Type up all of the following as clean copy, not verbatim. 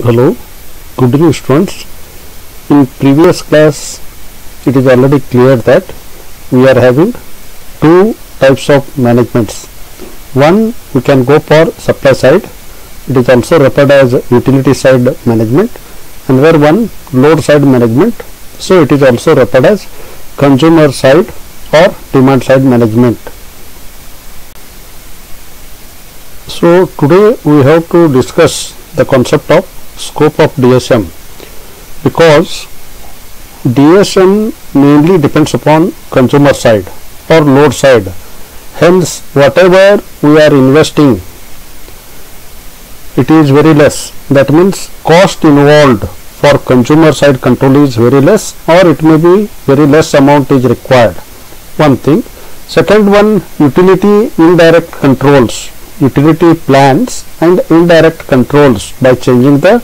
Hello, good evening students. In previous class it is already clear that we are having two types of managements. One, we can go for supply side, it is also referred as utility side management. Another one, load side management, so it is also referred as consumer side or demand side management. So today we have to discuss the concept of scope of DSM, because DSM mainly depends upon consumer side or load side. Hence whatever we are investing, it is very less. That means cost involved for consumer side control is very less, or it may be very less amount is required. One thing. Second one, utility indirect controls, utility plans and indirect controls by changing the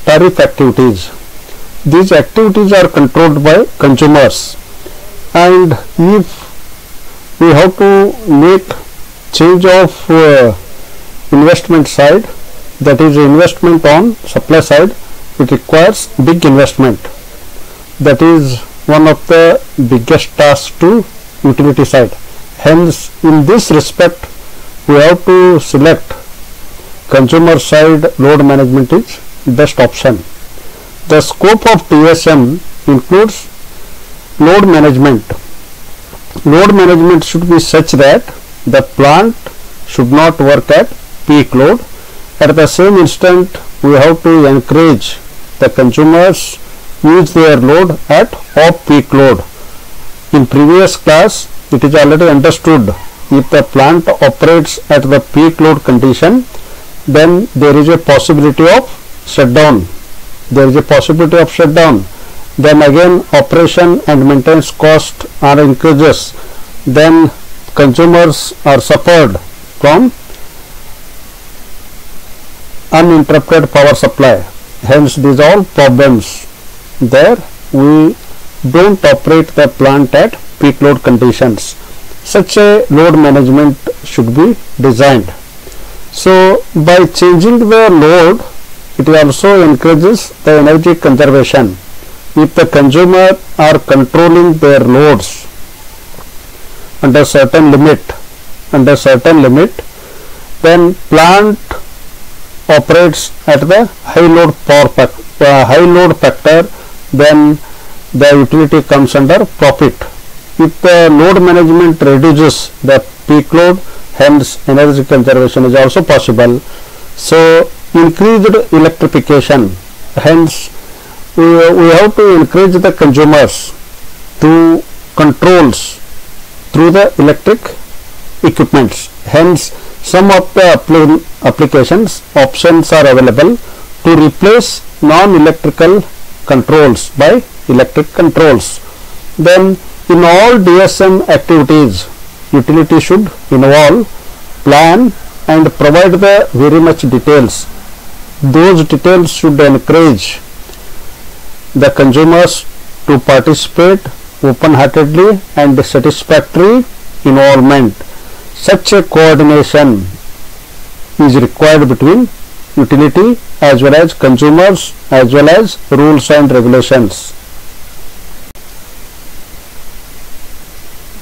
tariff activities. These activities are controlled by consumers, and if we have to make change of investment side, that is investment on supply side, it requires big investment. That is one of the biggest tasks to utility side. Hence in this respect we have to select consumer side load management is best option. The scope of DSM includes load management. Load management should be such that the plant should not work at peak load. At the same instant we have to encourage the consumers use their load at off peak load. In previous class it is already understood, if the plant operates at the peak load condition, then there is a possibility of shutdown. Then again operation and maintenance cost are increases. Then consumers are suffered from uninterrupted power supply. Hence these all problems. There we don't operate the plant at peak load conditions. Such a load management should be designed. So by changing the load, it also encourages the energy conservation. If the consumer are controlling their loads under certain limit, then plant operates at the high load factor, then the utility comes under profit. If the load management reduces the peak load, hence energy conservation is also possible. So increased electrification, hence we have to encourage the consumers to controls through the electric equipments. Hence some of the applications options are available to replace non-electrical controls by electric controls. Then in all DSM activities, utility should involve, plan and provide the very much details. Those details should encourage the consumers to participate open-heartedly and satisfactory involvement. Such a coordination is required between utility as well as consumers as well as rules and regulations.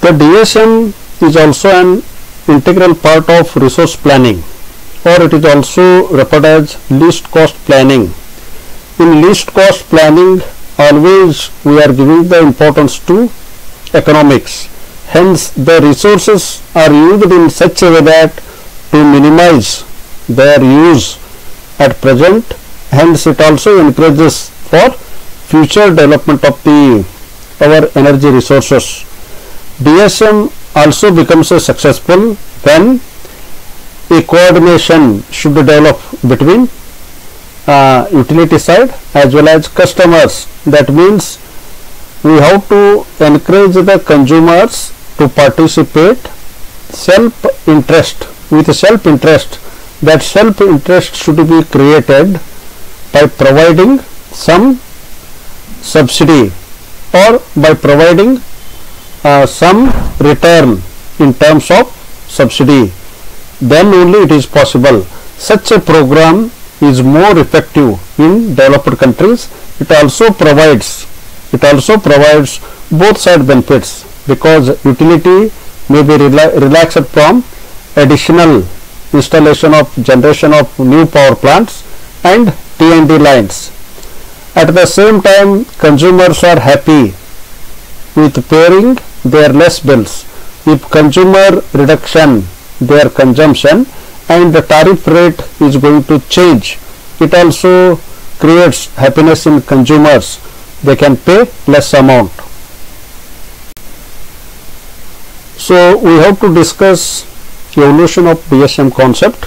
The DSM is also an integral part of resource planning, or it is also referred as least cost planning. In least cost planning, always we are giving the importance to economics. Hence the resources are used in such a way that to minimize their use at present. Hence it also encourages for future development of our energy resources. DSM also becomes successful when a coordination should develop between utility side as well as customers. That means we have to encourage the consumers to participate with self-interest. That self-interest should be created by providing some subsidy or by providing some return in terms of subsidy. Then only it is possible. Such a program is more effective in developed countries. It also provides both side benefits, because utility may be relaxed from additional installation of generation of new power plants and T&D lines. At the same time, consumers are happy with paying their less bills. If consumer reduction their consumption and the tariff rate is going to change, it also creates happiness in consumers. They can pay less amount. So we have to discuss evolution of DSM concept.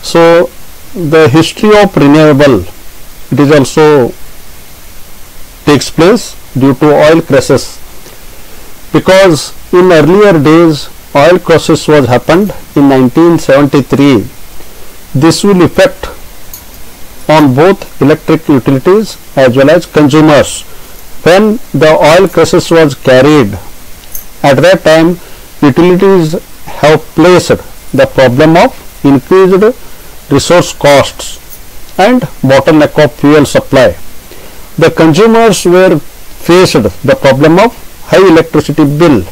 So the history of renewable, it is also takes place due to oil crisis, because in earlier days oil crisis was happened in 1973. This will affect on both electric utilities as well as consumers. When the oil crisis was carried, at that time utilities have placed the problem of increased resource costs and bottleneck of fuel supply. The consumers were faced the problem of high electricity bill.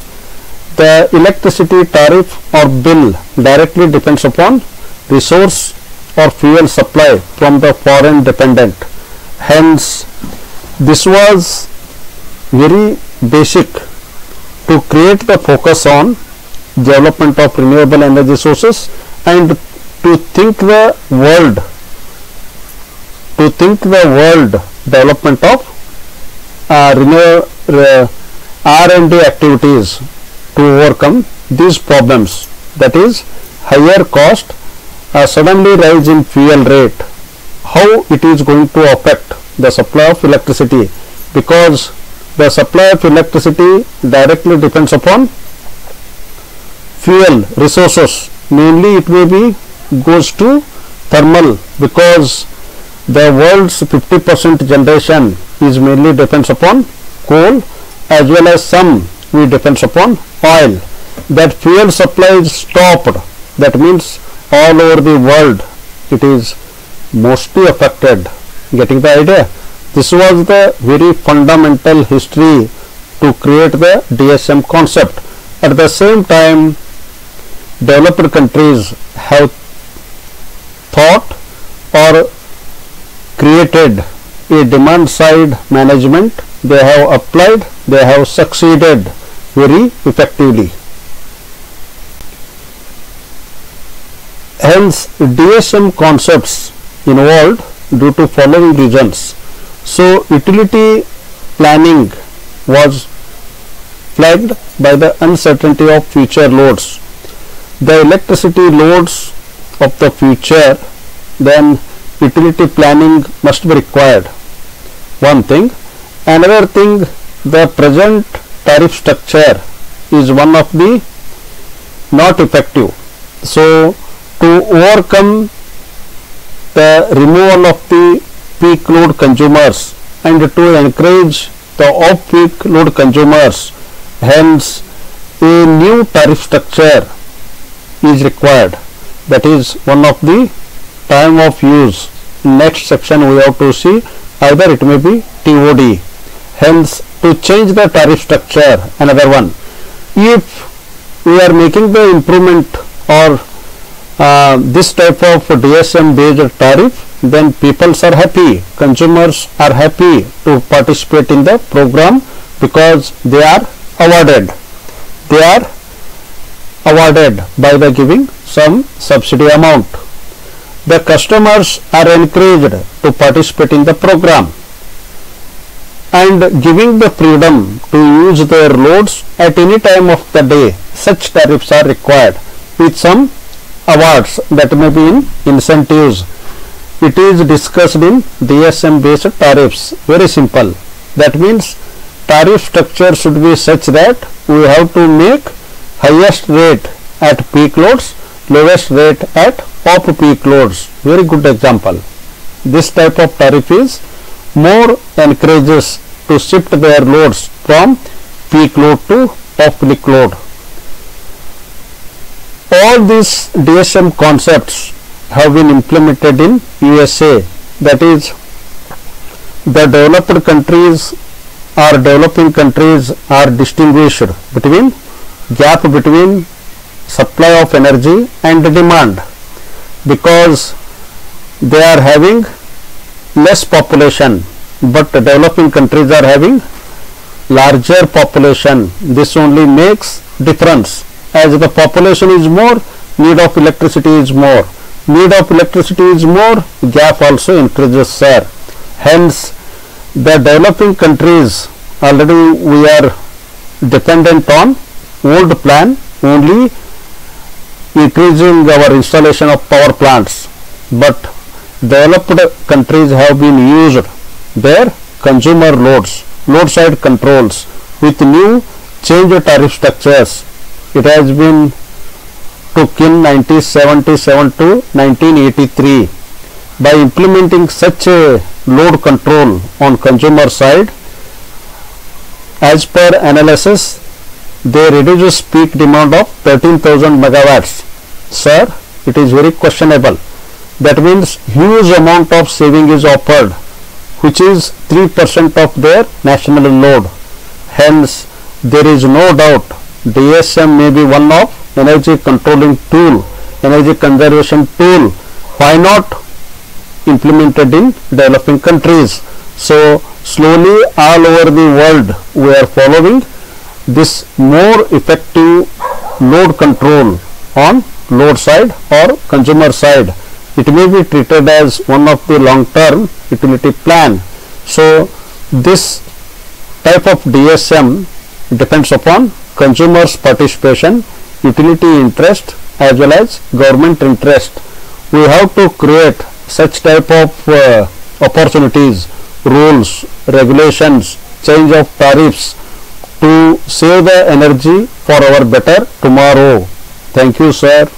The electricity tariff or bill directly depends upon resource or fuel supply from the foreign dependent. Hence, this was very basic to create the focus on development of renewable energy sources and to think the world development of R&D activities to overcome these problems, that is higher cost, suddenly rise in fuel rate, how it is going to affect the supply of electricity, because the supply of electricity directly depends upon fuel resources. Mainly it may be goes to thermal, because the world's 50% generation is mainly depends upon coal, as well as some we depends upon oil. That fuel supply is stopped, that means all over the world it is mostly affected. Getting the idea? This was the very fundamental history to create the DSM concept. At the same time, developed countries have thought or created a demand side management. They have applied, they have succeeded very effectively. Hence, DSM concepts evolved due to following reasons. So, utility planning was flagged by the uncertainty of future loads. The electricity loads of the future, then utility planning must be required. One thing. Another thing, the present tariff structure is one of the not effective. So, to overcome the removal of the peak load consumers and to encourage the off peak load consumers, hence a new tariff structure is required. That is one of the time of use. Next section we have to see, either it may be TOD. Hence, to change the tariff structure, another one. If we are making the improvement or this type of DSM based tariff, then people are happy, consumers are happy to participate in the program, because they are awarded. They are awarded by the giving some subsidy amount. The customers are encouraged to participate in the program, and giving the freedom to use their loads at any time of the day. Such tariffs are required with some awards, that may be in incentives. It is discussed in DSM based tariffs. Very simple. That means tariff structure should be such that we have to make highest rate at peak loads, lowest rate at off peak loads. Very good example. This type of tariff is more encourages to shift their loads from peak load to off peak load. All these DSM concepts have been implemented in USA. That is, the developed countries or developing countries are distinguished between gap between supply of energy and demand, because they are having less population, but the developing countries are having larger population. This only makes difference. As the population is more, need of electricity is more. Need of electricity is more, gap also increases, sir. Hence, the developing countries, already we are dependent on old plan, only increasing our installation of power plants. But developed countries have been used their consumer loads, load side controls with new change tariff structures. It has been took in 1977 to 1983. By implementing such a load control on consumer side, as per analysis, they reduces peak demand of 13,000 megawatts. Sir, it is very questionable. That means huge amount of saving is offered, which is 3% of their national load. Hence, there is no doubt DSM may be one of energy controlling tool, energy conservation tool. Why not implemented in developing countries? So slowly all over the world we are following this more effective load control on load side or consumer side. It may be treated as one of the long-term utility plan. So this type of DSM depends upon consumers' participation, utility interest as well as government interest. We have to create such type of opportunities, rules, regulations, change of tariffs to save the energy for our better tomorrow. Thank you, sir.